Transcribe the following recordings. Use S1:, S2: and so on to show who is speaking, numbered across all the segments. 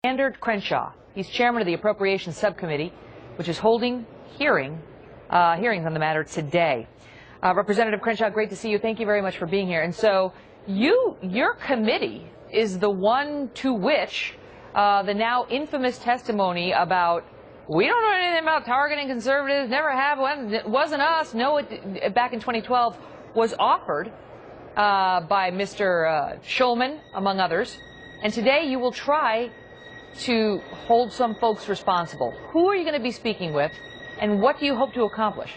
S1: Crenshaw. He's chairman of the Appropriations Subcommittee, which is holding hearings on the matter today. Representative Crenshaw, great to see you. Thank you very much for being here. And so your committee is the one to which the now infamous testimony about we don't know anything about targeting conservatives, never have, it wasn't us, no, back in 2012 was offered by Mr. Schulman, among others. And today you will try to hold some folks responsible. Who are you going to be speaking with, and what do you hope to accomplish?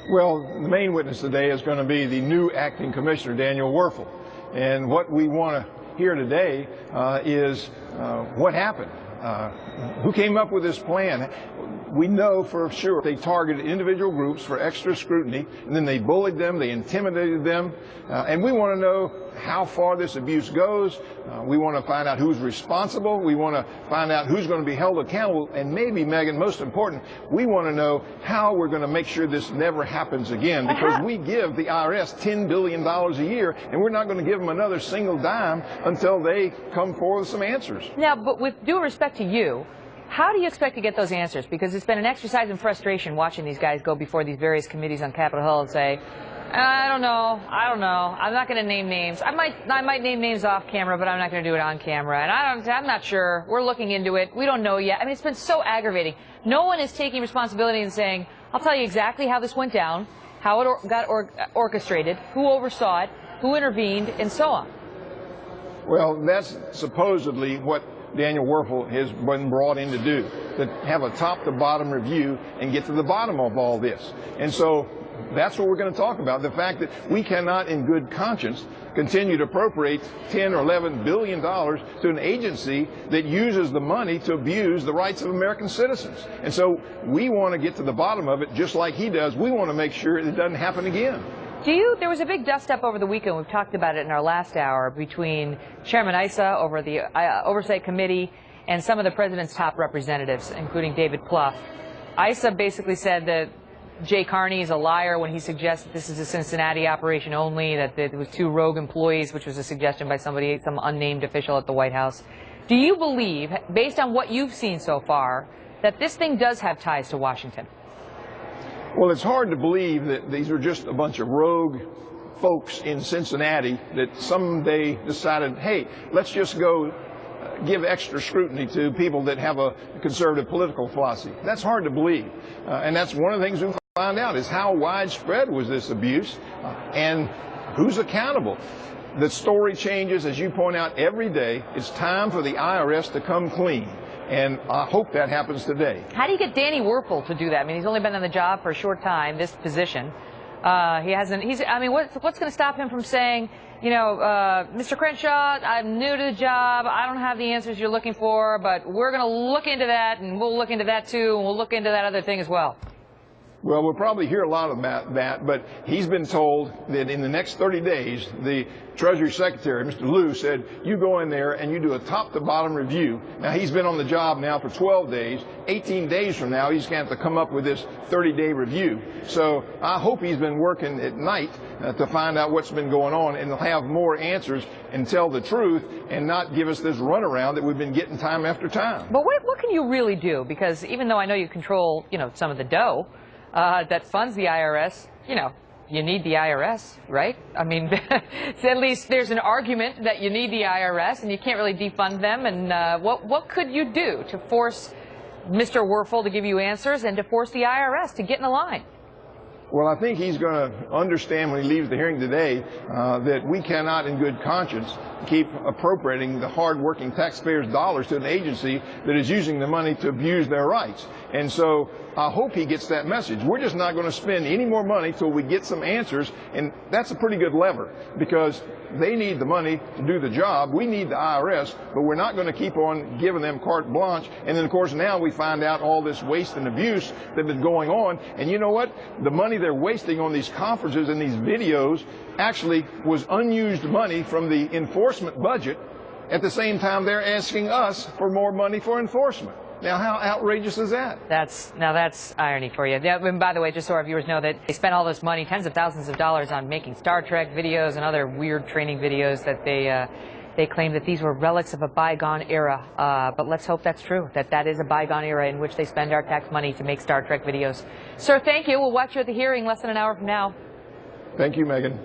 S2: Well, the main witness today is going to be the new acting commissioner, Daniel Werfel. And what we want to hear today is what happened. Who came up with this plan? We know for sure they targeted individual groups for extra scrutiny, and then they bullied them, they intimidated them, and we want to know how far this abuse goes. We want to find out who's responsible. We want to find out who's going to be held accountable, and maybe, Megyn, most important, we want to know how we're going to make sure this never happens again, because we give the IRS $10 billion a year, and we're not going to give them another single dime until they come forward with some answers.
S1: Now, but with due respect to you, how do you expect to get those answers? Because it's been an exercise in frustration watching these guys go before these various committees on Capitol Hill and say, I don't know, I'm not going to name names. I might name names off camera, but I'm not going to do it on camera. And I'm not sure. We're looking into it. We don't know yet. I mean, it's been so aggravating. No one is taking responsibility and saying, I'll tell you exactly how this went down, how it got orchestrated, who oversaw it, who intervened, and so on.
S2: Well, that's supposedly what Daniel Werfel has been brought in to do, to have a top-to-bottom review and get to the bottom of all this. And so that's what we're going to talk about, the fact that we cannot in good conscience continue to appropriate $10 or $11 billion to an agency that uses the money to abuse the rights of American citizens. And so we want to get to the bottom of it just like he does. We want to make sure it doesn't happen again.
S1: There was a big dust-up over the weekend, we've talked about it in our last hour, between Chairman Issa over the Oversight Committee and some of the President's top representatives, including David Plouffe. Issa basically said that Jay Carney is a liar when he suggests that this is a Cincinnati operation only, that it was 2 rogue employees, which was a suggestion by somebody, some unnamed official at the White House. Do you believe, based on what you've seen so far, that this thing does have ties to Washington?
S2: Well, it's hard to believe that these are just a bunch of rogue folks in Cincinnati that someday decided, hey, let's just go give extra scrutiny to people that have a conservative political philosophy. That's hard to believe. And that's one of the things we find out is how widespread was this abuse and who's accountable. The story changes, as you point out, every day. It's time for the IRS to come clean. And I hope that happens today. How
S1: do you get Danny Werfel to do that? I mean, he's only been on the job for a short time, this position. I mean, what's going to stop him from saying, you know, Mr. Crenshaw, I'm new to the job. I don't have the answers you're looking for, but we're going to look into that, and we'll look into that too, and we'll look into that other thing as well.
S2: Well, we'll probably hear a lot about that, but he's been told that in the next 30 days, the Treasury Secretary, Mr. Liu, said, you go in there and you do a top-to-bottom review. Now, he's been on the job now for 12 days. 18 days from now, he's going to have to come up with this 30-day review. So I hope he's been working at night to find out what's been going on, and they'll have more answers and tell the truth and not give us this runaround that we've been getting time after time.
S1: But what can you really do? Because even though I know you control, you know, some of the dough that funds the IRS, you know, you need the IRS, right? I mean, at least there's an argument that you need the IRS, and you can't really defund them. And what could you do to force Mr. Werfel to give you answers and to force the IRS to get in the line?
S2: Well, I think he's going to understand when he leaves the hearing today that we cannot in good conscience keep appropriating the hard-working taxpayers' dollars to an agency that is using the money to abuse their rights. And so I hope he gets that message. We're just not going to spend any more money till we get some answers, and that's a pretty good lever because they need the money to do the job. We need the IRS, but we're not going to keep on giving them carte blanche. And then, of course, now we find out all this waste and abuse that is going on. And you know what? The money they're wasting on these conferences and these videos actually was unused money from the enforcement budget. At the same time, they're asking us for more money for enforcement. Now, how outrageous is that?
S1: That's irony for you. Yeah, and by the way, just so our viewers know that they spent all this money, tens of thousands of dollars, on making Star Trek videos and other weird training videos that they They claim that these were relics of a bygone era, but let's hope that's true, that that is a bygone era in which they spend our tax money to make Star Trek videos. Sir, thank you. We'll watch you at the hearing less than an hour from now.
S2: Thank you, Megyn.